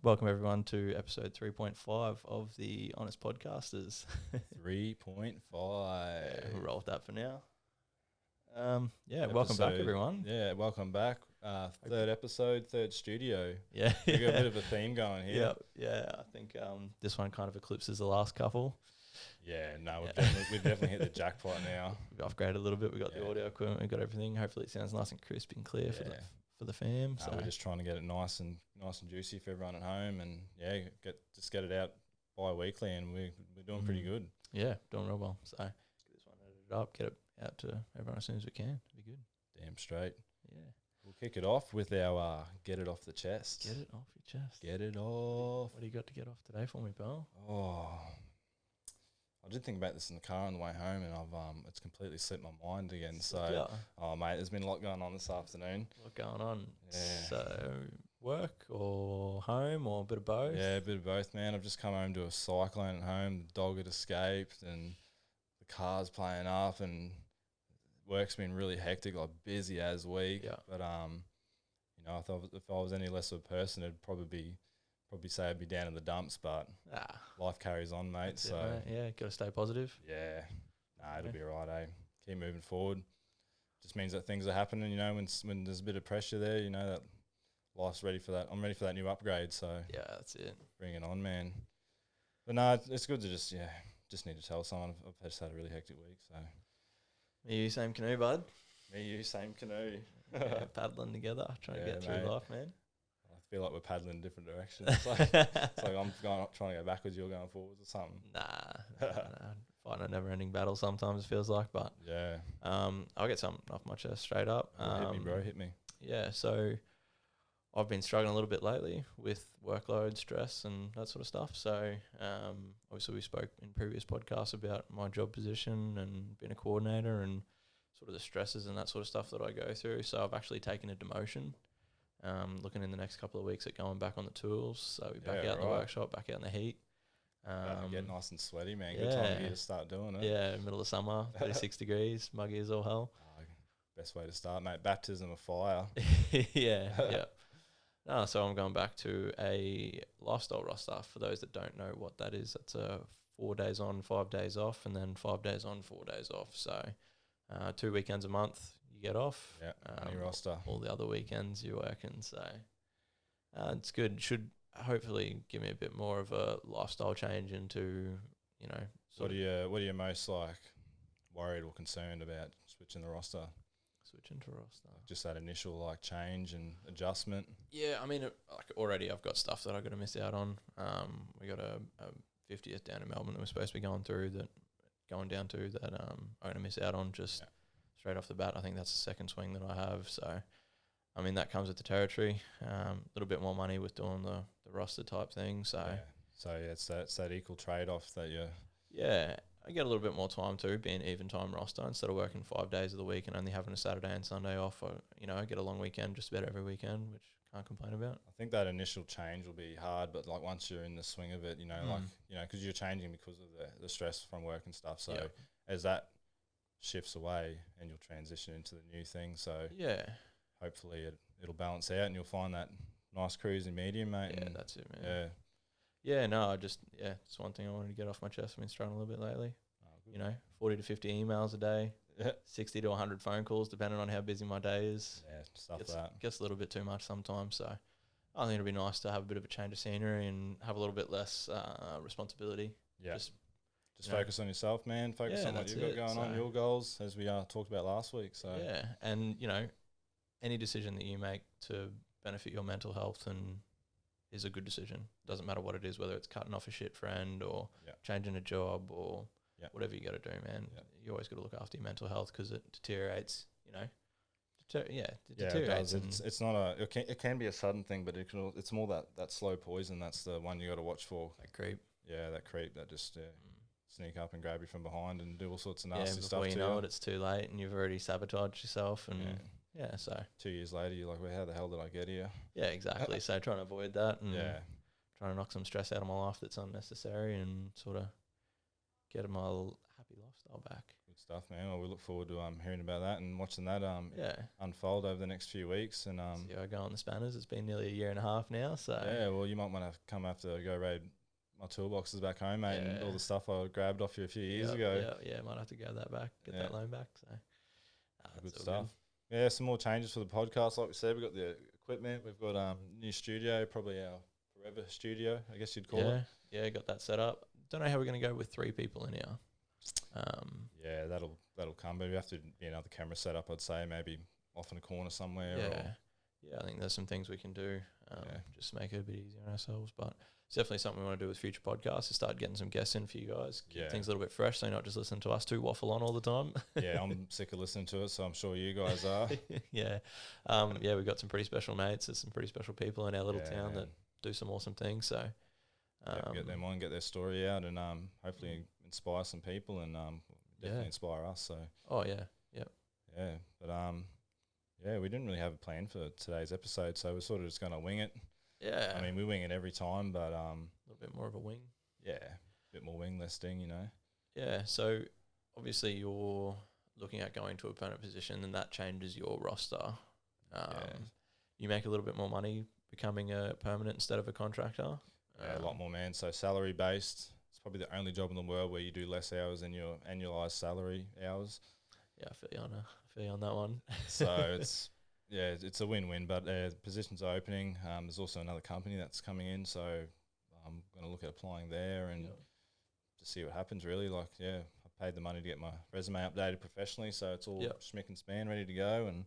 Welcome everyone to episode 3.5 of the Honest Podcasters. 3.5. We'll roll with that for now. Welcome back everyone. Yeah, welcome back. Third episode, third studio. Yeah. We got a bit of a theme going here. Yeah. I think this one kind of eclipses the last couple. Yeah, no, we've definitely hit the jackpot now. We've upgraded a little bit. We've got the audio equipment. We've got everything. Hopefully it sounds nice and crisp and clear for the fam. So we're just trying to get it nice and juicy for everyone at home, and get it out bi-weekly, and we're doing pretty good. Yeah, doing real well. So get this one edited up, get it out to everyone as soon as we can. It'll be good. Damn straight. Yeah. We'll kick it off with our get it off the chest. Get it off your chest. Get it off. What do you got to get off today for me, pal? Oh, I did think about this in the car on the way home, and it's completely slipped my mind again. So, mate, there's been a lot going on this afternoon. A lot going on. Yeah. So, work or home or a bit of both? Yeah, a bit of both, man. I've just come home to a cyclone at home. The dog had escaped, and the car's playing up, and work's been really hectic, like busy as week. Yeah. But I thought if I was any less of a person, it'd probably say I'd be down in the dumps, but life carries on, mate. So yeah, got to stay positive. Yeah, it'll be all right, eh? Keep moving forward. Just means that things are happening, when there's a bit of pressure there, that life's ready for that. I'm ready for that new upgrade, so yeah, that's it. Bring it on, man. But no, it's good to just need to tell someone I've just had a really hectic week, so. Me, you, same canoe, bud. Me, you, same canoe. Yeah, paddling together, trying to get through life, man. I feel like we're paddling in different directions. It's like I'm trying to go backwards, you're going forwards or something. Nah. Fighting a never-ending battle sometimes, it feels like, but yeah. I'll get something off my chest straight up. Hit me, bro, hit me. Yeah, so I've been struggling a little bit lately with workload, stress, and that sort of stuff. So obviously we spoke in previous podcasts about my job position and being a coordinator and sort of the stresses and that sort of stuff that I go through. So I've actually taken a demotion. Looking in the next couple of weeks at going back on the tools. So we're back out in the workshop, back out in the heat. Get nice and sweaty, man. Good time of year to start doing it. Yeah, middle of summer, 36 degrees, muggy as all hell. Best way to start, mate. Baptism of fire. Yeah. No, so I'm going back to a lifestyle roster. For those that don't know what that is, that's 4 days on, 5 days off, and then 5 days on, 4 days off. So 2 weekends a month you get off. Yeah, roster. All the other weekends you're working. So it's good. Should hopefully give me a bit more of a lifestyle change into, What are you most worried or concerned about switching the roster? Switching to roster. Just that initial change and adjustment. Yeah, I mean, already I've got stuff that I've got to miss out on. We got a 50th down in Melbourne that we're supposed to be going down to that I'm going to miss out on straight off the bat. I think that's the second swing that I have. So, I mean, that comes with the territory. A little bit more money with doing the roster type thing. So, it's that equal trade-off that you... Yeah, I get a little bit more time too, being even time roster instead of working 5 days of the week and only having a Saturday and Sunday off. I get a long weekend just about every weekend, which can't complain about. I think that initial change will be hard, but once you're in the swing of it, because you're changing because of the stress from work and stuff. So as that shifts away and you'll transition into the new thing. So hopefully it'll balance out and you'll find that nice cruising medium, mate. Yeah, that's it, man. Yeah, no, it's one thing I wanted to get off my chest. I've been struggling a little bit lately. 40 to 50 emails a day, 60 to 100 phone calls, depending on how busy my day is. Yeah, stuff like that. Gets a little bit too much sometimes. So I think it'd be nice to have a bit of a change of scenery and have a little bit less responsibility. Yeah. Just focus on yourself, man. Focus on what you've got going on, your goals, as we talked about last week. So yeah, and any decision that you make to benefit your mental health and is a good decision. Doesn't matter what it is, whether it's cutting off a shit friend or changing a job or whatever you got to do, man. You always got to look after your mental health because it deteriorates. It deteriorates. It does. It's not it can be a sudden thing, but it's more that slow poison. That's the one you got to watch for. That creep. Yeah, that creep that just sneak up and grab you from behind and do all sorts of nasty stuff. Before you know it, it's too late and you've already sabotaged yourself and. Yeah, so 2 years later, you're like, well, how the hell did I get here? Yeah, exactly. So trying to avoid that and trying to knock some stress out of my life that's unnecessary and sort of get my happy lifestyle back. Good stuff, man. Well, we look forward to hearing about that and watching that unfold over the next few weeks. And see how I go on the spanners. It's been nearly a year and a half now, so yeah. Well, you might want to come after go raid my toolboxes back home, mate, and all the stuff I grabbed off you a few years ago. Yeah, might have to go that back, get that loan back. So good stuff. Good. Yeah, some more changes for the podcast. Like we said, we've got the equipment. We've got new studio, probably our forever studio, I guess you'd call it. Yeah, got that set up. Don't know how we're going to go with 3 people in here. Yeah, that'll come, but we have to be another camera setup, I'd say, maybe off in a corner somewhere. Yeah, I think there's some things we can do just to make it a bit easier on ourselves. But it's definitely something we want to do with future podcasts, is start getting some guests in for you guys, keep things a little bit fresh, so you're not just listening to us two waffle on all the time. Yeah, I'm sick of listening to it, so I'm sure you guys are. We've got some pretty special mates. There's some pretty special people in our little town that do some awesome things. So get them on, get their story out, and hopefully inspire some people, and definitely inspire us. So but we didn't really have a plan for today's episode, so we're sort of just going to wing it. I mean, we wing it every time, but a little bit more of a wing. A bit more wing, less sting, So obviously you're looking at going to a permanent position, and that changes your roster. You make a little bit more money becoming a permanent instead of a contractor. A lot more, man. So salary based, it's probably the only job in the world where you do less hours than your annualized salary hours. Yeah, I feel you on that one. So it's a win-win, but positions are opening. There's also another company that's coming in, so I'm going to look at applying there and to see what happens, really. I paid the money to get my resume updated professionally, so it's all schmick and span, ready to go. And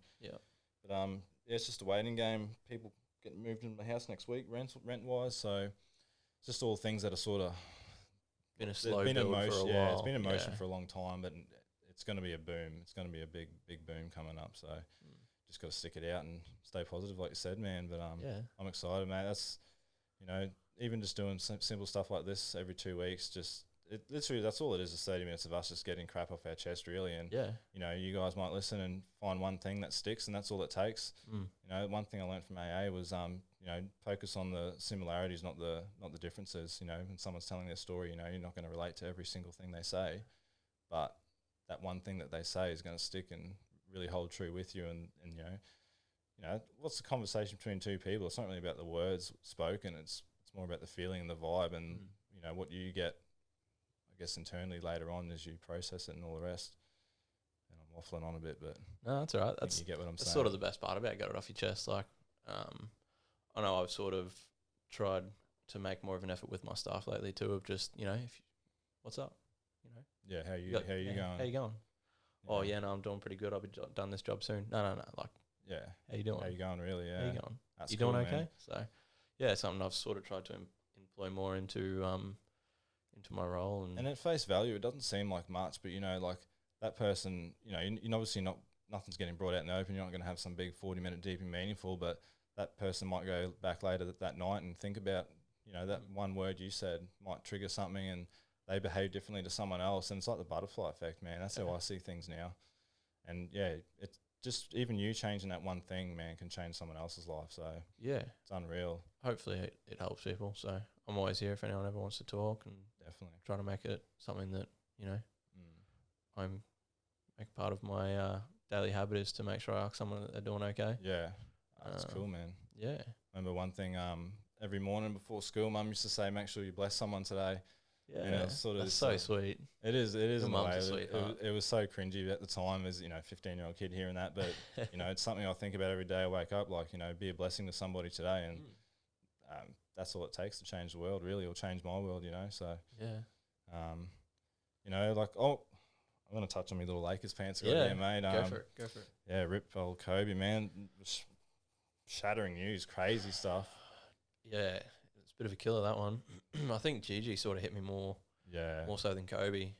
but it's just a waiting game. People getting moved into my house next week, rent-wise, so it's just all things that are sort of been a slow build for a while. Yeah, it's been in motion for a long time, but it's going to be a boom. It's going to be a big boom coming up. So just got to stick it out and stay positive, like you said, man. But I'm excited, mate. That's even just doing simple stuff like this every 2 weeks. Literally, that's all it is 30 minutes of us just getting crap off our chest, really. And you guys might listen and find one thing that sticks, and that's all it takes. One thing I learned from AA was focus on the similarities, not the differences. When someone's telling their story, you're not going to relate to every single thing they say, but that one thing that they say is going to stick and really hold true with you. And what's the conversation between two people? It's not really about the words spoken. It's more about the feeling and the vibe, and what you get, I guess, internally later on as you process it and all the rest. And I'm waffling on a bit, but no, that's all right. You get what I'm saying. That's sort of the best part about it. Get it off your chest. I know I've sort of tried to make more of an effort with my staff lately too, of just what's up. How you going? How you going? Oh yeah, no, I'm doing pretty good. I'll be done this job soon. No. How you doing? How you going? Really? Yeah. How you going? That's you cool, doing okay? Man. So it's something I've sort of tried to employ more into my role. And at face value, it doesn't seem like much, but that person, you're obviously nothing's getting brought out in the open. You're not going to have some big 40-minute deep and meaningful, but that person might go back later that night and think about, that one word you said might trigger something, and they behave differently to someone else. And it's like the butterfly effect, man. That's how I see things now. And it's just even you changing that one thing, man, can change someone else's life. So it's unreal. Hopefully it helps people. So I'm always here if anyone ever wants to talk, and definitely try to make it something that, I'm make part of my daily habit is to make sure I ask someone that they're doing okay. Yeah. That's cool, man. Yeah. Remember one thing, every morning before school, Mum used to say, make sure you bless someone today. Yeah, that's so sweet. It is in a way. Sweetheart. It was so cringy at the time as, 15-year-old kid hearing that. But, it's something I think about every day I wake up, be a blessing to somebody today. And that's all it takes to change the world, really, or change my world, So, I'm going to touch on my little Lakers pants. Mate. Go for it. Yeah, rip old Kobe, man. Shattering news, crazy stuff. Yeah. It's a bit of a killer, that one. I think Gigi sort of hit me more so than Kobe.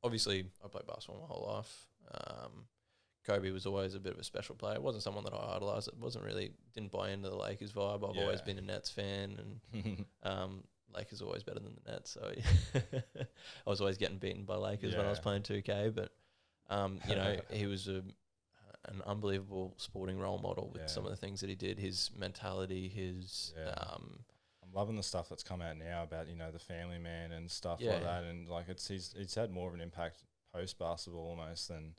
Obviously, I played basketball my whole life. Kobe was always a bit of a special player. It wasn't someone that I idolised. It didn't buy into the Lakers vibe. I've always been a Nets fan, and Lakers are always better than the Nets. So I was always getting beaten by Lakers when I was playing 2K. But, he was an unbelievable sporting role model with some of the things that he did, his mentality, his... I'm loving the stuff that's come out now about, the family man and stuff like that. And, he's had more of an impact post basketball almost, and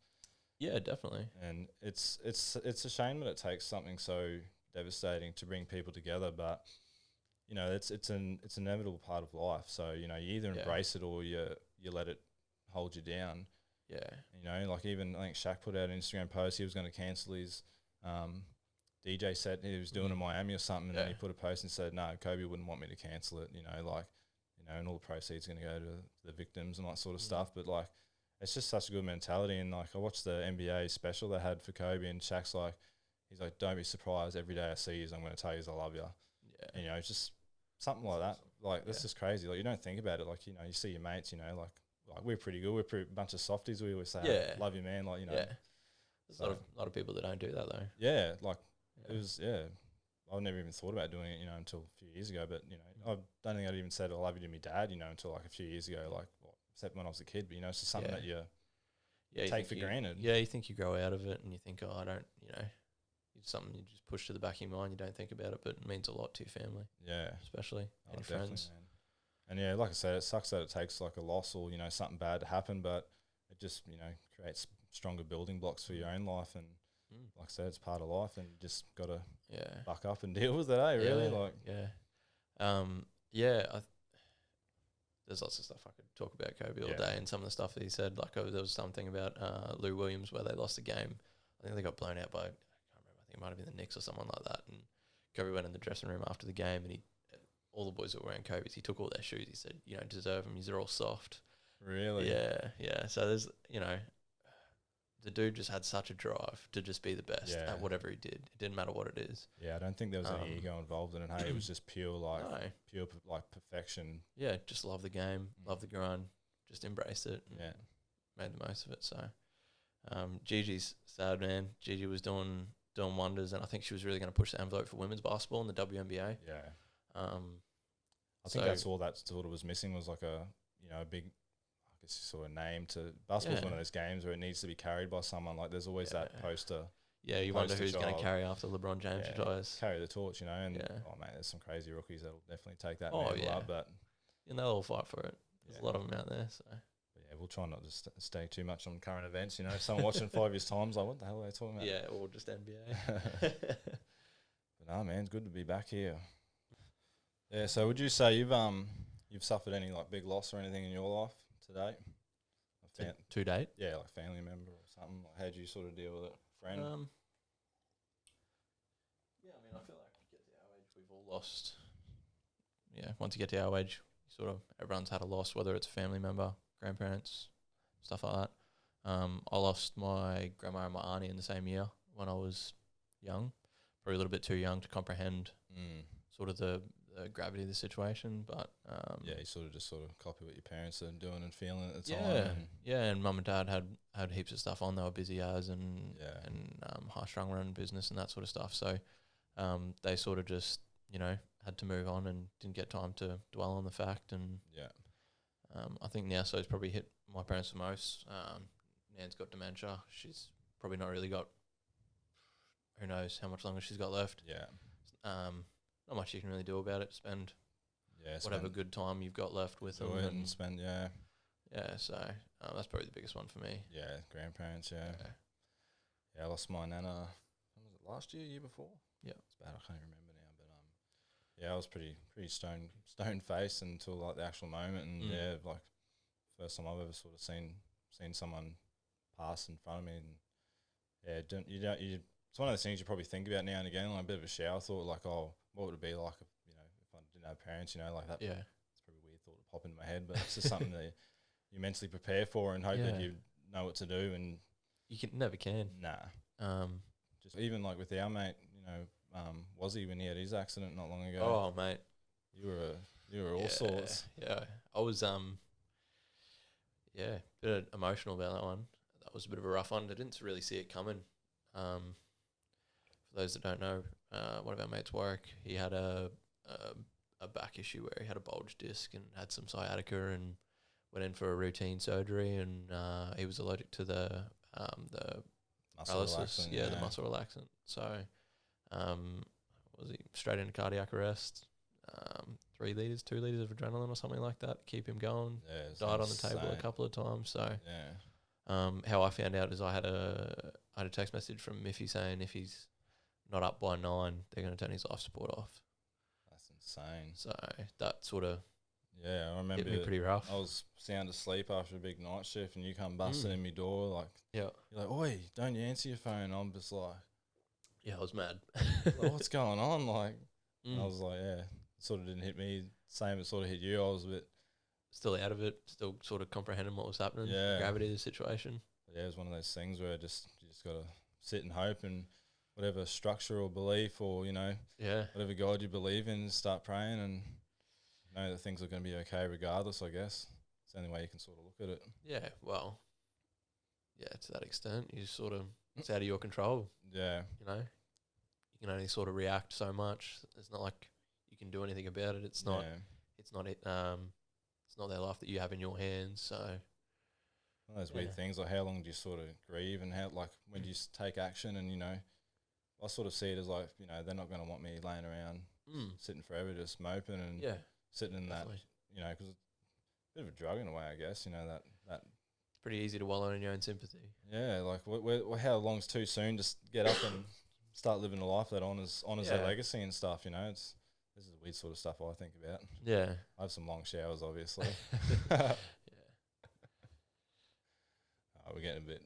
Yeah, definitely. and it's a shame that it takes something so devastating to bring people together, but you know, it's an inevitable part of life. So you know, you either embrace it or you let it hold you down. Yeah. You know, like even I think Shaq put out an Instagram post. He was going to cancel his DJ set he was doing in Miami or something, and then he put a post and said, "No, Kobe wouldn't want me to cancel it." You know, like, you know, and all the proceeds are going to go to the victims and that sort of stuff. But like, it's just such a good mentality. And like, I watched the NBA special they had for Kobe, and Shaq's like, he's like, "Don't be surprised. Every day I see you, I'm going to tell you I love you." Yeah. You know, it's just something like that. Like, that's just crazy. Like, you don't think about it. Like, you know, you see your mates. You know, like we're pretty good. We're a bunch of softies. We always say, "Hey, love you, man." Like, you know. Yeah. There's a lot of people that don't do that though. Yeah, like it was. Yeah, I never even thought about doing it, you know, until a few years ago. But you know, I don't think I'd even said I love you to my dad, you know, until like a few years ago. Like, except when I was a kid. But you know, it's just something that you take for granted. Yeah, you think you grow out of it, and you think, oh, I don't, you know, it's something you just push to the back of your mind. You don't think about it, but it means a lot to your family. Yeah, especially and friends. Man. And yeah, like I said, it sucks that it takes like a loss or, you know, something bad to happen, but it just, you know, creates stronger building blocks for your own life. And like I said, it's part of life, and you just got to buck up and deal with it, eh? Really? There's lots of stuff I could talk about Kobe all day, and some of the stuff that he said. Like, there was something about Lou Williams where they lost the game. I think they got blown out by, I can't remember, I think it might have been the Knicks or someone like that. And Kobe went in the dressing room after the game, and all the boys that were wearing Kobe's, he took all their shoes. He said, "You don't deserve them. They're all soft." Really? Yeah. So there's, you know, the dude just had such a drive to just be the best at whatever he did. It didn't matter what it is. Yeah, I don't think there was any ego involved in it. Hey, it was just pure perfection. Yeah, just love the game, love the grind, just embraced it. Made the most of it. So, Gigi's sad, man. Gigi was doing wonders, and I think she was really going to push the envelope for women's basketball in the WNBA. Yeah. I think that's all that sort of was missing was like a, you know, a big, I guess, sort of name to basketball's one of those games where it needs to be carried by someone. Like, there's always that poster. Yeah, you wonder who's going to carry after LeBron James retires. Carry the torch, you know. And oh mate, there's some crazy rookies that'll definitely take that mantle up. But they'll all fight for it. There's a lot of them out there. So we'll try not to stay too much on current events. You know, if someone watching 5 years time's like, what the hell are they talking about? Yeah, or just NBA. But no, man, it's good to be back here. Yeah, so would you say you've suffered any like big loss or anything in your life to date? To date? Yeah, like family member or something. Like, how do you sort of deal with it? Friend? Yeah, I mean, I feel like you get to our age, we've all lost. Yeah, once you get to our age, everyone's had a loss, whether it's a family member, grandparents, stuff like that. I lost my grandma and my auntie in the same year when I was young, probably a little bit too young to comprehend sort of the gravity of the situation, but you sort of copy what your parents are doing and feeling at the time. And mum and dad had heaps of stuff on. They were busy as and high strung run business and that sort of stuff. So they sort of just, you know, had to move on and didn't get time to dwell on the fact. And I think now it's probably hit my parents the most. Nan's got dementia. She's probably not really got, who knows how much longer she's got left. Not much you can really do about it. Spend whatever good time you've got left with them. And spend, so that's probably the biggest one for me. Yeah, grandparents, Yeah, I lost my nana, when was it, last year before? Yeah. It's bad, I can't remember now. But I was pretty stone faced until like the actual moment. And like first time I've ever sort of seen someone pass in front of me. And it's one of those things you probably think about now and again, like a bit of a shower thought, like, oh, what would it be like if, you know, if I didn't have parents, you know, like that. Yeah. It's probably a weird thought to pop into my head, but it's just something that you mentally prepare for and hope that you know what to do. And you never can. Nah. Just even like with our mate, you know, Wazzy, when he had his accident not long ago. Oh, mate. You were all sorts. Yeah. I was, a bit emotional about that one. That was a bit of a rough one. I didn't really see it coming. For those that don't know, one of our mates, Warwick, he had a back issue where he had a bulge disc and had some sciatica and went in for a routine surgery, and he was allergic to the paralysis, the muscle relaxant. So was he straight into cardiac arrest? 2 liters of adrenaline or something like that to keep him going. Died on the table a couple of times. So How I found out is I had a text message from Miffy saying if he's not up by 9, they're going to turn his life support off. That's insane. So that sort of I remember hit me pretty rough. I was sound asleep after a big night shift, and you come busting in my door like, yeah, you're like, oi, don't you answer your phone? I'm just like, yeah, I was mad. like, what's going on? Like, and I Mm. was like, yeah, it sort of didn't hit me. Same, it sort of hit you. I was a bit Still out of it, still sort of comprehending what was happening, Yeah. the gravity of the situation. yeah, it was one of those things where you just gotta sit and hope, and whatever structure or belief or Yeah, whatever God you believe in, start praying and know that things are going to be okay regardless. I guess it's the only way you can sort of look at it. yeah, well, yeah, to that extent, you sort of, it's out of your control, Yeah, you know. You can only sort of react so much. It's not like you can do anything about it. It's not it's not their life that you have in your hands. So one of those weird things, like how long do you sort of grieve, and how, like, when do you take action? And I sort of see it as like, they're not going to want me laying around sitting forever just moping and yeah, sitting in definitely. that, because it's a bit of a drug in a way, I guess. That It's pretty easy to wallow in your own sympathy. yeah, like how long's too soon? Just get up and start living a life that honors their legacy and stuff. This is the weird sort of stuff I think about. Yeah, I have some long showers, obviously. yeah. We're getting a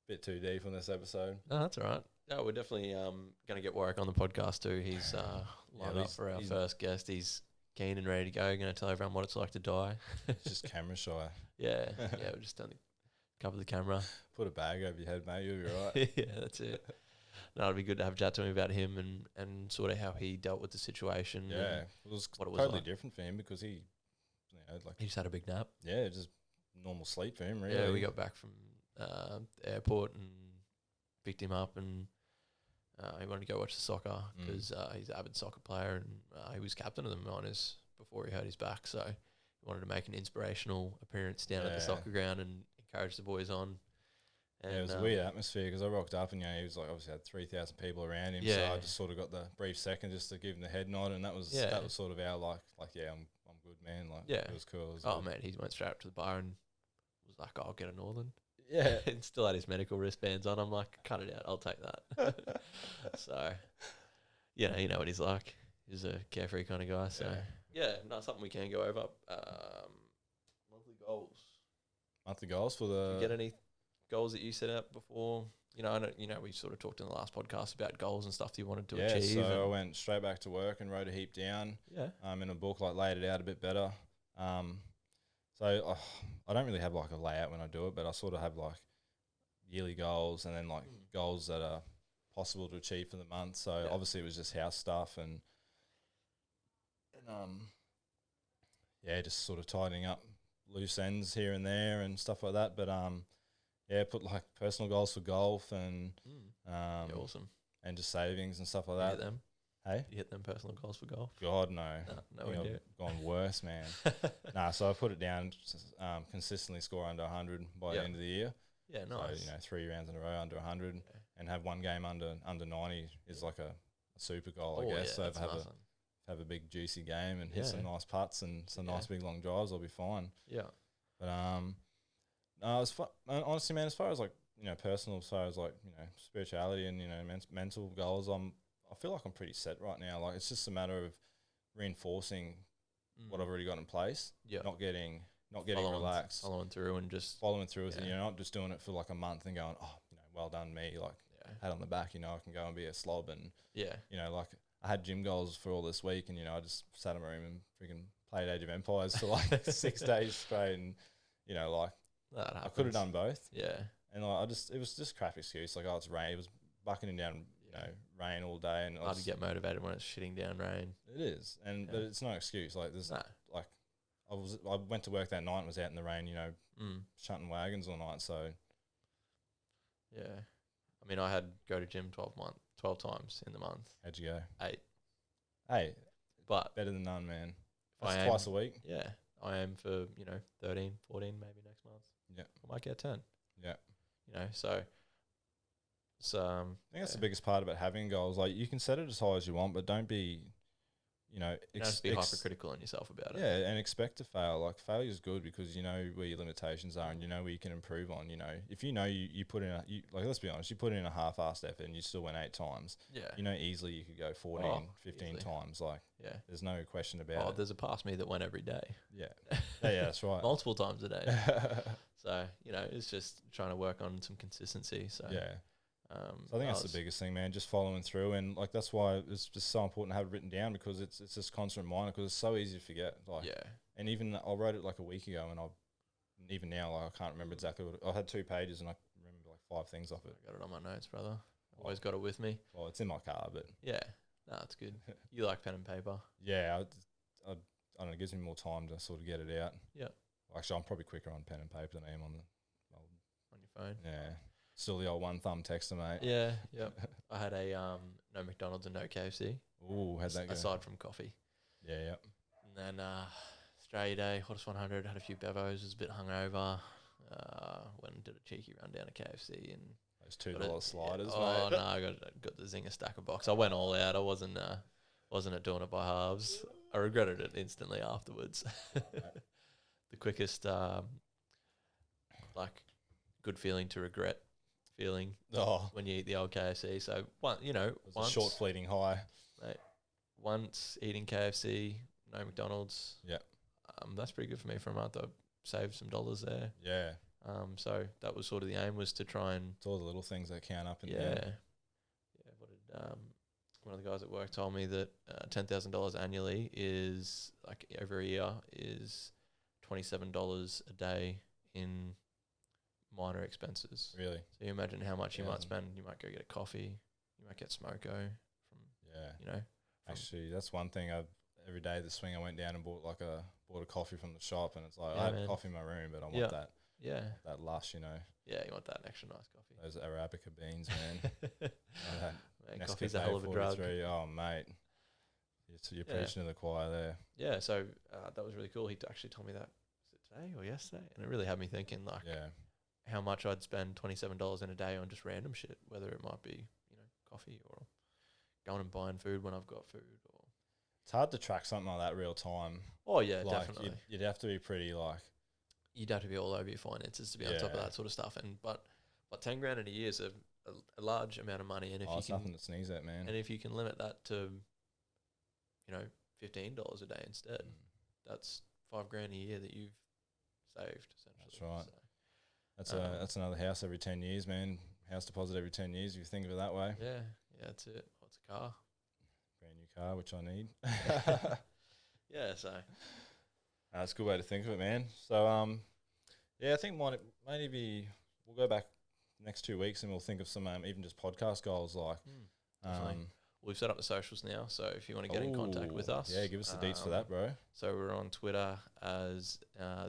bit too deep on this episode. No, that's all right. Yeah, we're definitely going to get Warwick on the podcast too. He's lined up for our first guest. He's keen and ready to go. Going to tell everyone what it's like to die. It's just camera shy. Yeah, we're just done cover the camera. Put a bag over your head, mate. You'll be right. Yeah, that's it. No, it'd be good to have a chat to him about him and sort of how he dealt with the situation. Yeah, it was what it was totally like. different for him because he just had a big nap. Yeah, just normal sleep for him, really. Yeah, we got back from the airport and picked him up, and he wanted to go watch the soccer because he's an avid soccer player, and he was captain of the Miners before he hurt his back. So he wanted to make an inspirational appearance down at the soccer ground and encourage the boys on. And it was a weird atmosphere because I rocked up and he was like, obviously had 3,000 people around him, so I just sort of got the brief second just to give him the head nod, and that was sort of our like I'm good, man. Like, it was cool. It was good. Man, he went straight up to the bar and was like, I'll get a Northern. Yeah. And still had his medical wristbands on. I'm like, cut it out, I'll take that. So, you know what he's like. He's a carefree kind of guy. So, not something we can go over. Monthly goals. Monthly goals for the... Did you get any goals that you set out before? I know, we sort of talked in the last podcast about goals and stuff that you wanted to achieve. Yeah, so I went straight back to work and wrote a heap down. Yeah. In a book, like laid it out a bit better. So I don't really have like a layout when I do it, but I sort of have like yearly goals and then like goals that are possible to achieve for the month. So obviously it was just house stuff and just sort of tidying up loose ends here and there and stuff like that. But put like personal goals for golf and awesome, and just savings and stuff like that. Hit them? Hey, you hit them personal goals for golf? God, no. No idea. I've gone worse, man. So I put it down, consistently score under 100 by the end of the year. Yeah, nice. So, 3 rounds in a row under 100 and have one game under 90 is like a super goal, I guess. So have a big juicy game and hit some nice putts and some nice big long drives, I'll be fine. Yeah. But honestly, man, as far as like, personal, as far as like, spirituality and, mental goals, I feel like I'm pretty set right now. Like, it's just a matter of reinforcing what I've already got in place. Yeah. Not getting relaxed. Following through and just following through with it. You're not just doing it for like a month and going, oh, well done me. Like, pat on the back, I can go and be a slob and, like I had gym goals for all this week and, I just sat in my room and freaking played Age of Empires for like 6 days straight and, like I could have done both. Yeah. And like, it was just crap excuse. Like, it's rain. It was bucketing down, rain all day. And hard to get motivated when it's shitting down rain. It is. But it's no excuse. Like, there's like, I went to work that night and was out in the rain, shunting wagons all night. So, yeah. I mean, I had go to gym 12 times in the month. How'd you go? 8. Hey, but better than none, man. That's twice a week. Yeah. I am for, 13, 14 maybe next month. Yeah. I might get 10. Yeah. So it's I think that's the biggest part about having goals. Like, you can set it as high as you want, but don't be you know, You don't have to be hypercritical on yourself about it. Yeah, and expect to fail. Like, failure is good because you know where your limitations are and you know where you can improve on. You know, if you know you put in like, let's be honest, you put in a half-assed effort and you still went 8 times. Yeah. You know, easily you could go 14, 15 easily. times. Like, yeah, there's no question about it. There's a past me that went every day. Yeah. Yeah, that's right. Multiple times a day. So, you know, it's just trying to work on some consistency. So, yeah. So I think that's the biggest thing, man, just following through. And, like, that's why it's just so important to have it written down because it's just constant reminder because it's so easy to forget. Like, yeah. And even I wrote it, like, a week ago and even now, like, I can't remember exactly what I had 2 pages and I remember, like, 5 things off it. I got it on my notes, brother. Always got it with me. Well, it's in my car, but... Yeah. No, it's good. You like pen and paper? Yeah. I don't know, it gives me more time to sort of get it out. Yeah. Actually, I'm probably quicker on pen and paper than I am on your phone. Yeah. Still the old one thumb texter, mate. Yeah, yep. I had a no McDonald's and no KFC. Ooh, how'd that go? Aside from coffee. Yeah, yep. And then Australia Day, hottest 100, had a few bevos, was a bit hungover. Went and did a cheeky run down to KFC and those $2 sliders, mate. Oh no, I got the Zinger stacker box. I went all out. I wasn't doing it by halves. I regretted it instantly afterwards. The quickest like good feeling to regret feeling when you eat the old KFC. So once a short fleeting high. Mate, once eating KFC, no McDonald's. Yeah. That's pretty good for me for a month. I saved some dollars there. Yeah. So that was sort of the aim, was to try and... It's all the little things that count up in the end. Yeah. What did one of the guys at work told me that $10,000 annually is, like, every year is $27 a day in minor expenses. Really? So you imagine how much you might spend. You might go get a coffee. You might get smoko from, Actually, that's one thing. Every day the swing I went down and bought a coffee from the shop, and it's like, I have coffee in my room, but I want that. Yeah. That lush, you know. Yeah, you want that extra nice coffee. Those Arabica beans, man. Man, coffee's a hell of a drug. Oh, mate. You're preaching to the choir there. Yeah, so that was really cool. He actually told me that, was it today or yesterday? And it really had me thinking, like, how much I'd spend $27 in a day on just random shit, whether it might be, coffee or going and buying food when I've got food. Or it's hard to track something like that real time. Oh, yeah, definitely. You'd have to be pretty, like... You'd have to be all over your finances to be on top of that sort of stuff. But $10,000 in a year is a large amount of money. And if it's nothing to sneeze at, man. And if you can limit that to, $15 a day instead, that's $5,000 a year that you've saved, essentially. That's right. That's another house every 10 years, man. House deposit every 10 years, if you think of it that way. Yeah, that's it. What's a car? Brand new car, which I need. Yeah, so... That's a good way to think of it, man. So, I think maybe we'll go back the next 2 weeks and we'll think of some even just podcast goals. Like, we've set up the socials now, so if you want to get in contact with us, give us the deets for that, bro. So we're on Twitter as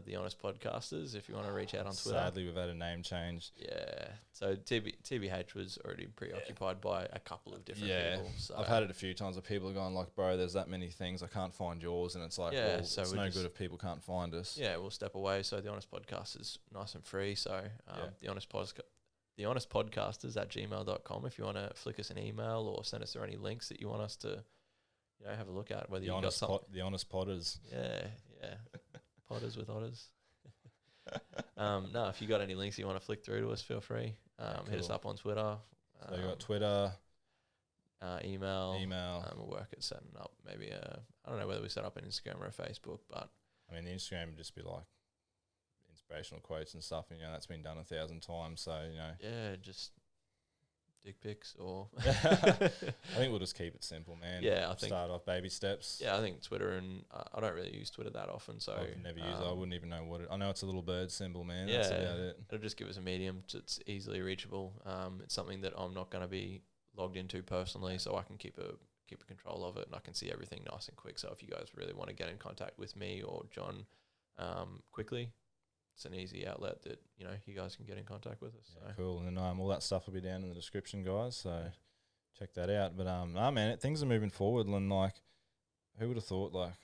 the Honest Podcasters. If you want to reach out on Twitter, sadly we've had a name change. Yeah, so TBH was already preoccupied by a couple of different people. So I've had it a few times where people are going like, "Bro, there's that many things, I can't find yours," and it's like, so it's no good if people can't find us. Yeah, we'll step away. So the Honest Podcast is nice and free. So the Honest thehonestpodcasters at gmail.com if you want to flick us an email or send us any links that you want us to have a look at, whether you've got something. The Honest Podders. Yeah. Podders with otters. No, if you got any links you want to flick through to us, feel free. Hit us up on Twitter. So you got Twitter, email. We'll work at setting up maybe I don't know whether we set up an Instagram or a Facebook, but I mean the Instagram would just be like inspirational quotes and stuff, and that's been done 1,000 times. So just dick pics or. I think we'll just keep it simple, man. Yeah, I think start off baby steps. Yeah, I think Twitter, and I don't really use Twitter that often, so I've never used it. I wouldn't even know what it. I know it's a little bird symbol, man. Yeah, that's about it. It'll just give us a medium it's easily reachable. It's something that I'm not going to be logged into personally, so I can keep a control of it, and I can see everything nice and quick. So if you guys really want to get in contact with me or John quickly, it's an easy outlet that you guys can get in contact with us. Yeah, so. Cool. And then all that stuff will be down in the description, guys. So check that out. But man, things are moving forward. And like, who would have thought? Like,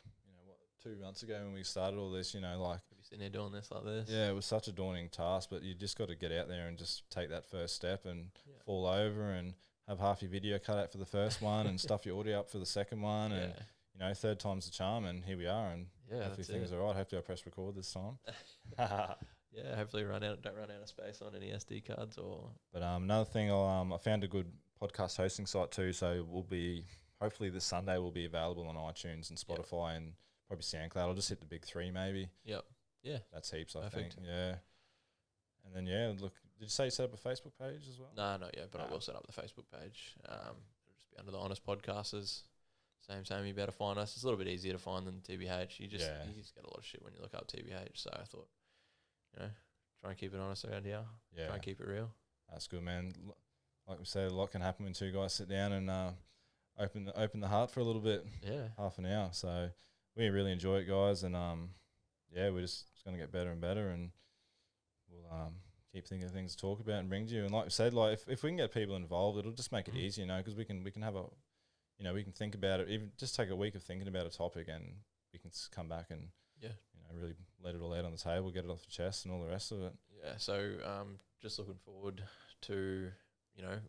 2 months ago when we started all this, like, be sitting here doing this like this. Yeah, it was such a daunting task. But you just got to get out there and just take that first step and fall over and have half your video cut out for the first one and stuff your audio up for the second one and third time's the charm, and here we are, and hopefully things are right. Hopefully I press record this time. Yeah, hopefully don't run out of space on any SD cards or. But another thing, I found a good podcast hosting site too. So hopefully this Sunday will be available on iTunes and Spotify and probably SoundCloud. I'll just hit the big 3 maybe. Yep. Yeah. That's heaps, I think. Yeah. And then look, did you say you set up a Facebook page as well? No, not yet, but I will set up the Facebook page. It'll just be under the Honest Podcasters. Same. You better find us. It's a little bit easier to find than TBH. You just get a lot of shit when you look up TBH. So I thought, try and keep it honest around here. Yeah. Try and keep it real. That's good, man. Like we said, a lot can happen when 2 guys sit down and open the heart for a little bit. Yeah. Half an hour. So we really enjoy it, guys, and we're just going to get better and better, and we'll keep thinking of things to talk about and bring to you. And like we said, like if we can get people involved, it'll just make it easier, because we can have a, we can think about it, even just take a week of thinking about a topic, and we can come back and really let it all out on the table, get it off the chest and all the rest of it. Yeah, so just looking forward to,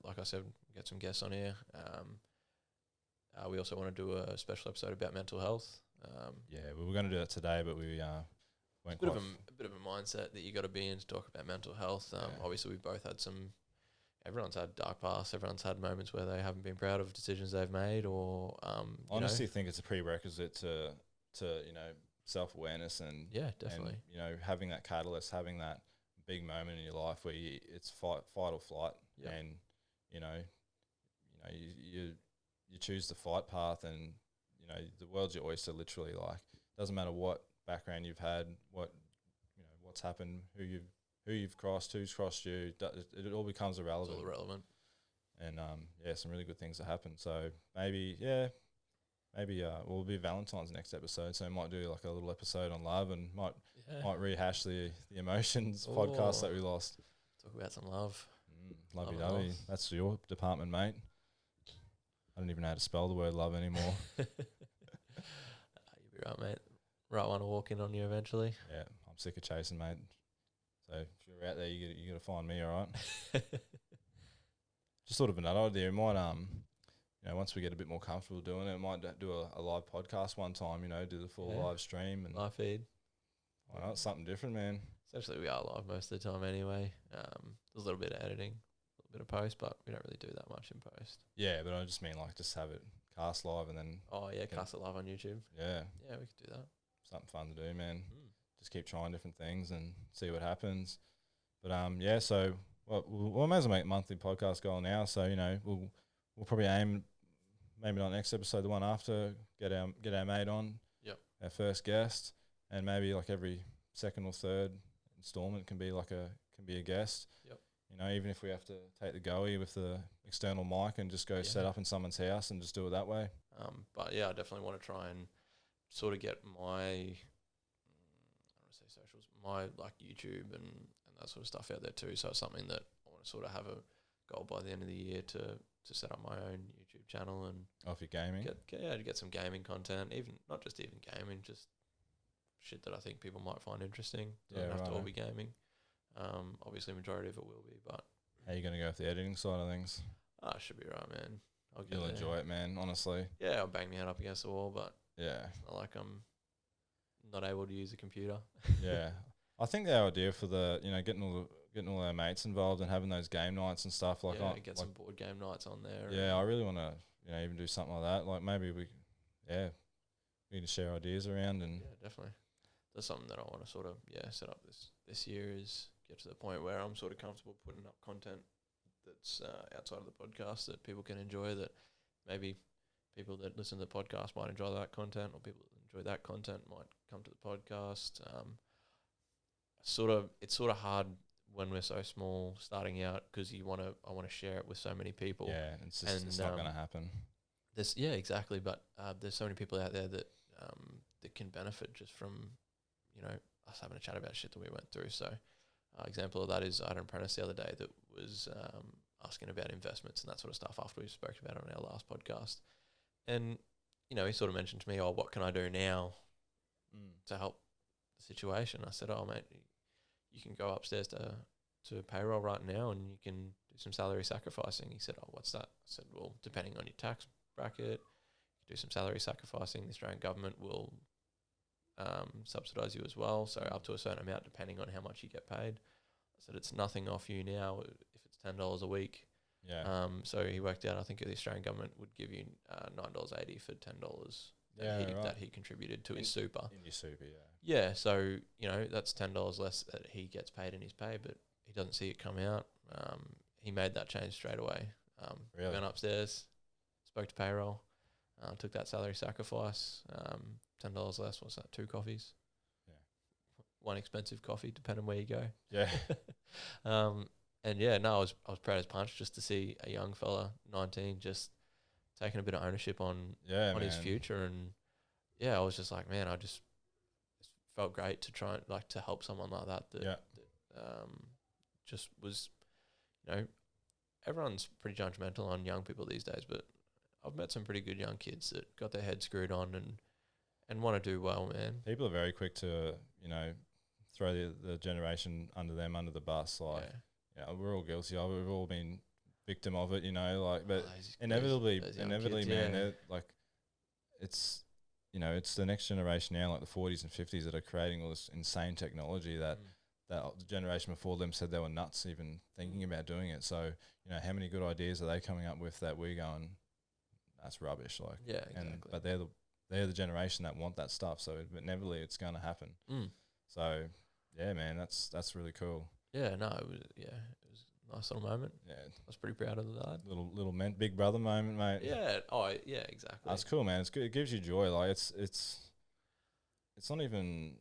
like I said, get some guests on here. We also want to do a special episode about mental health. We were going to do that today, but we went a bit of a mindset that you got to be in to talk about mental health. Obviously, we both had everyone's had dark pasts. Everyone's had moments where they haven't been proud of decisions they've made, or honestly think it's a prerequisite to self-awareness and definitely, and, having that catalyst, having that big moment in your life where it's fight or flight, and you choose the fight path, and the world's your oyster, literally. Like, doesn't matter what background you've had, what's happened, who you've crossed, who's crossed you, it all becomes irrelevant. It's all irrelevant. And some really good things that happen. So maybe we'll be Valentine's next episode, so we might do like a little episode on love, and might rehash the emotions podcast that we lost. Talk about some love. Lovey-dovey. That's your department, mate. I don't even know how to spell the word love anymore. You'll be right, mate. Right one to walk in on you eventually. Yeah, I'm sick of chasing, mate. So if you're out there, you got to find me, all right? Just sort of another idea. We might once we get a bit more comfortable doing it, might do a live podcast one time, do the full live stream. And live feed. Why not? Something different, man. Essentially, we are live most of the time anyway. There's a little bit of editing, a little bit of post, but we don't really do that much in post. Yeah, but I just mean like just have it cast live and then... Oh, yeah, cast it live on YouTube. Yeah. Yeah, we could do that. Something fun to do, man. Just keep trying different things and see what happens. But, so we may as well make a monthly podcast goal now. So, we'll probably aim... Maybe not next episode, the one after, get our mate on, our first guest, and maybe like every second or third installment can be a guest. Yep. Even if we have to take the goey with the external mic and just go set up in someone's house and just do it that way. But yeah, I definitely want to try and sort of get my, I don't want to say socials, my like YouTube and that sort of stuff out there too. So it's something that I want to sort of have a goal by the end of the year to set up my own YouTube channel and off your gaming. To get some gaming content, even not just even gaming, just shit that I think people might find interesting. Doesn't have to all be gaming. Obviously, majority of it will be. But how are you going to go with the editing side of things? I should be right, man. You'll enjoy it, man. Honestly. Yeah, I'll bang my head up against the wall, but it's not like I'm not able to use a computer. Yeah, I think the idea for the getting all our mates involved and having those game nights and stuff get some board game nights on there. Yeah, I really want to even do something like that. Like maybe we can share ideas around and definitely. That's something that I want to sort of set up this year, is get to the point where I'm sort of comfortable putting up content that's outside of the podcast that people can enjoy, that maybe people that listen to the podcast might enjoy that content, or people that enjoy that content might come to the podcast. It's sort of hard when we're so small starting out, because I want to share it with so many people. Yeah, it's not going to happen. Exactly. But there's so many people out there that can benefit just from us having a chat about shit that we went through. So example of that is I had an apprentice the other day that was asking about investments and that sort of stuff after we spoke about it on our last podcast. And, he sort of mentioned to me, what can I do now to help the situation? I said, mate, you can go upstairs to payroll right now and you can do some salary sacrificing. He said, what's that? I said, well, depending on your tax bracket, you you do some salary sacrificing, the Australian government will subsidise you as well, so up to a certain amount depending on how much you get paid. I said it's nothing off you now if it's $10 a week. Yeah. So he worked out, I think the Australian government would give you $9.80 for $10 that he contributed to his super. In your super, yeah. Yeah, so, you know, that's $10 less that he gets paid in his pay, but he doesn't see it come out. He made that change straight away. Really? Went upstairs, spoke to payroll, took that salary sacrifice, $10 less, what's that, 2 coffees? Yeah. One expensive coffee, depending where you go. Yeah. And yeah, no, I was proud as punch just to see a young fella, 19, just taking a bit of ownership on his future. And yeah, I was just like, man, I just felt great to try and like to help someone like that. That just was, you know, everyone's pretty judgmental on young people these days, but I've met some pretty good young kids that got their head screwed on and want to do well, man. People are very quick to, you know, throw the generation under the bus. Like, we're all guilty of it. We've all been victim of it, you know, like, but inevitably, kids, man, they're like, it's, you know, it's the next generation now, like the 40s and 50s, that are creating all this insane technology that the generation before them said they were nuts even thinking about doing it. So, you know, how many good ideas are they coming up with that we're going, that's rubbish, like, but they're the generation that want that stuff. So inevitably it's going to happen. So yeah, man, that's really cool. Yeah, no, it was a nice little moment. Yeah, I was pretty proud of that. Little big brother moment, mate. Yeah. Oh, yeah, exactly. That's cool, man. It's good. It gives you joy. Like it's not even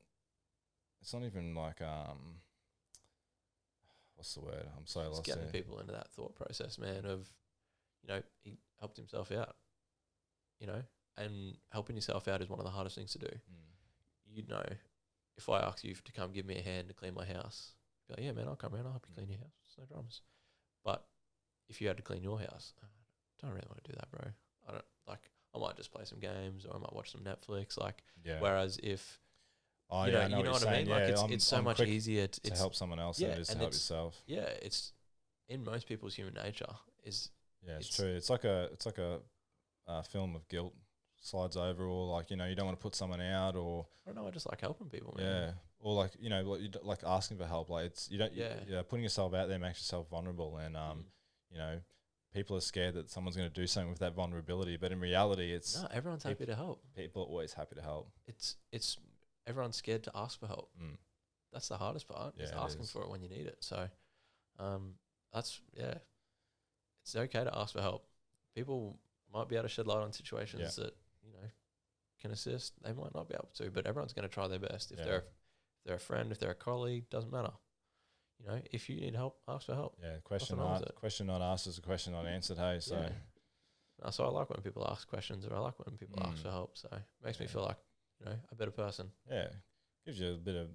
like what's the word? I'm so lost. Getting people into that thought process, man. Of, you know, he helped himself out. You know, and helping yourself out is one of the hardest things to do. You know, if I ask you to come give me a hand to clean my house, be like, yeah, man, I'll come around. I'll help you clean your house. It's no dramas. But if you had to clean your house, I don't really want to do that, bro. I might just play some games or I might watch some Netflix. Like, whereas if you know what I mean? Yeah, like it's so much easier to help someone else than it is to help yourself. Yeah, it's in most people's human nature. It's true. It's like a film of guilt slides over, or like, you know, you don't want to put someone out, or I don't know. I just like helping people, man. Yeah, or like, you know, like asking for help. Like it's putting yourself out there makes yourself vulnerable, and you know, people are scared that someone's going to do something with that vulnerability, but in reality, it's everyone's happy to help. People are always happy to help. It's everyone's scared to ask for help. That's the hardest part. Is asking for it when you need it. So, it's okay to ask for help. People might be able to shed light on situations that, you know, can assist. They might not be able to, but everyone's going to try their best. If they're a friend, if they're a colleague, doesn't matter. You know, if you need help, ask for help. Yeah, question not asked is a question not answered. Hey, so so I like when people ask questions, or I like when people ask for help. So it makes me feel like, you know, a better person. Yeah, gives you a bit of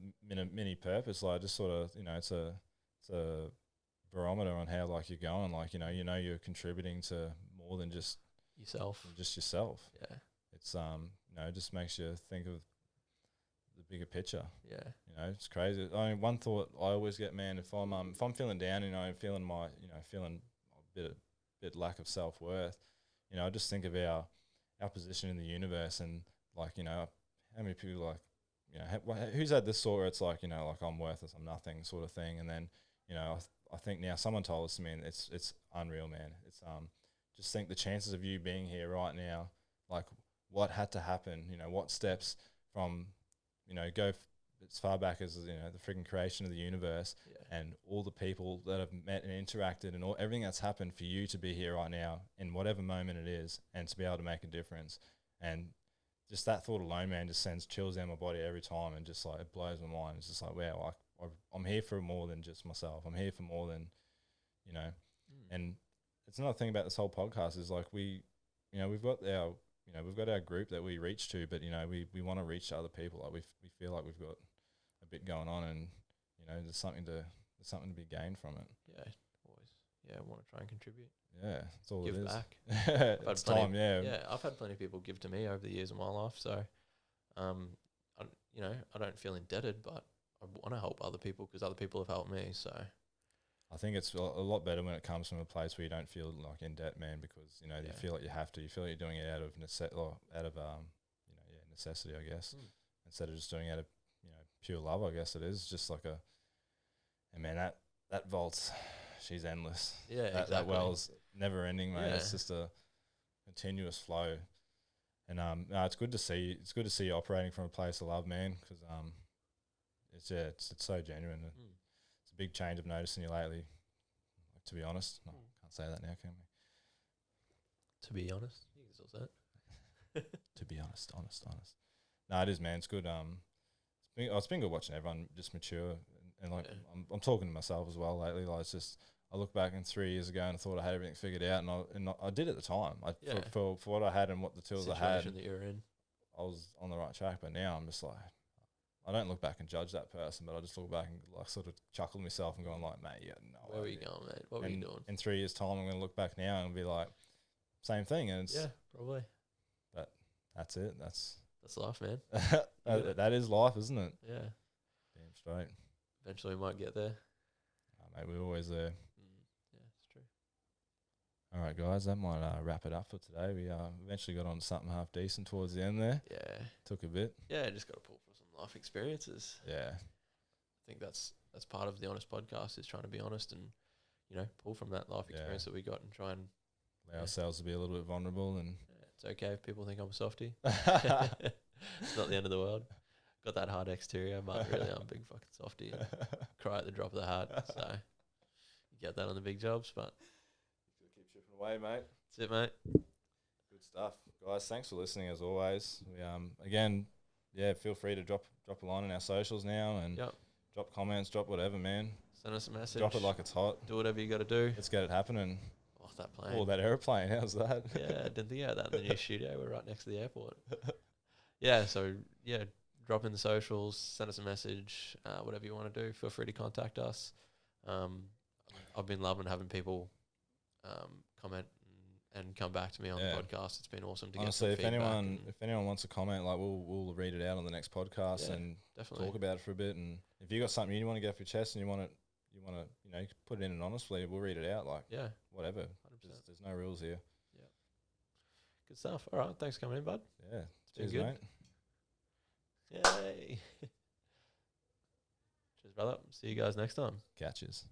mini purpose. Like, just sort of, you know, it's a barometer on how, like, you're going. Like, you know you're contributing to more than just yourself. Yeah, it's you know, it just makes you think of the bigger picture. Yeah, you know, it's crazy. I mean, one thought I always get, man, if I'm feeling down, you know, feeling a bit lack of self-worth, you know, I just think of our position in the universe, and, like, you know, how many people, like, you know, who's had this sort where it's like, you know, like, I'm worthless, I'm nothing sort of thing, and then, you know, I think now someone told us to me, and it's unreal, man. It's just think the chances of you being here right now, like, what had to happen, you know, what steps from, you know, go as far back as, you know, the freaking creation of the universe, and all the people that have met and interacted, and everything that's happened for you to be here right now in whatever moment it is, and to be able to make a difference. And just that thought alone, man, just sends chills down my body every time, and just, like, it blows my mind. It's just like, wow, I'm here for more than just myself. I'm here for more than, you know. And it's another thing about this whole podcast is, like, we've got our group that we reach to, but, you know, we want to reach to other people. Like, we feel like we've got a bit going on, and, you know, there's something to be gained from it. Yeah, always. Yeah, I want to try and contribute. Yeah, that's all give it is. Back. It's time. Yeah, I've had plenty of people give to me over the years of my life, so I don't feel indebted, but I want to help other people because other people have helped me. So I think it's a lot better when it comes from a place where you don't feel like in debt, man, because you know you feel like you have to. You feel like you're doing it out of necessity, I guess, instead of just doing it out of pure love. I guess it is just like and man, that vault's she's endless. Yeah, exactly. That well's never ending, mate. It's just a continuous flow, and no, it's good to see. It's good to see you operating from a place of love, man, because it's so genuine. It's a big change I've noticed in you lately. Like, to be honest, no, can't say that now, can we? To be honest, you can still say it. To be honest. No, it is, man. It's good. It's been good watching everyone just mature, and like I'm talking to myself as well lately. Like, it's just I look back in 3 years ago and I thought I had everything figured out, and I did at the time. For what I had and what the tools I had, that you're in, I was on the right track. But now I'm just like, I don't look back and judge that person, but I just look back and like sort of chuckle to myself and going like, mate, where were you going, mate? What were you doing? In 3 years' time, I'm going to look back now and be like, same thing. And it's, probably. But that's it. That's life, man. that is life, isn't it? Yeah. Damn straight. Eventually we might get there. Mate, we're always there. Yeah, it's true. All right, guys, that might wrap it up for today. We eventually got on to something half decent towards the end there. Yeah. Took a bit. Yeah, just got to pull from some life experiences. Yeah. I think that's part of the Honest Podcast, is trying to be honest and, pull from that life experience that we got and try and allow ourselves to be a little bit vulnerable. And it's okay if people think I'm a softie. It's not the end of the world. Got that hard exterior, but really I'm a big fucking softie and cry at the drop of the hat. So you get that on the big jobs, but keep chipping away, mate. That's it, mate. Good stuff, guys. Thanks for listening as always. We again, feel free to drop a line on our socials now and drop comments, drop whatever, man. Send us a message. Drop it like it's hot. Do whatever you got to do. Let's get it happening. Oh, that plane. Oh, that aeroplane. How's that? Yeah, I didn't think about that in the new studio. We're right next to the airport. So drop in the socials, send us a message, whatever you want to do. Feel free to contact us. I've been loving having people comment and come back to me on the podcast. It's been awesome to get some feedback. Honestly, if anyone wants to comment, like we'll read it out on the next podcast and talk about it for a bit. And if you got something you want to get off your chest and you want to put it in anonymously, we'll read it out. Like whatever. 100%. There's no rules here. Yeah. Good stuff. All right, thanks for coming in, bud. Yeah. Cheers, good. Mate. Yay. Cheers, brother. See you guys next time. Catches.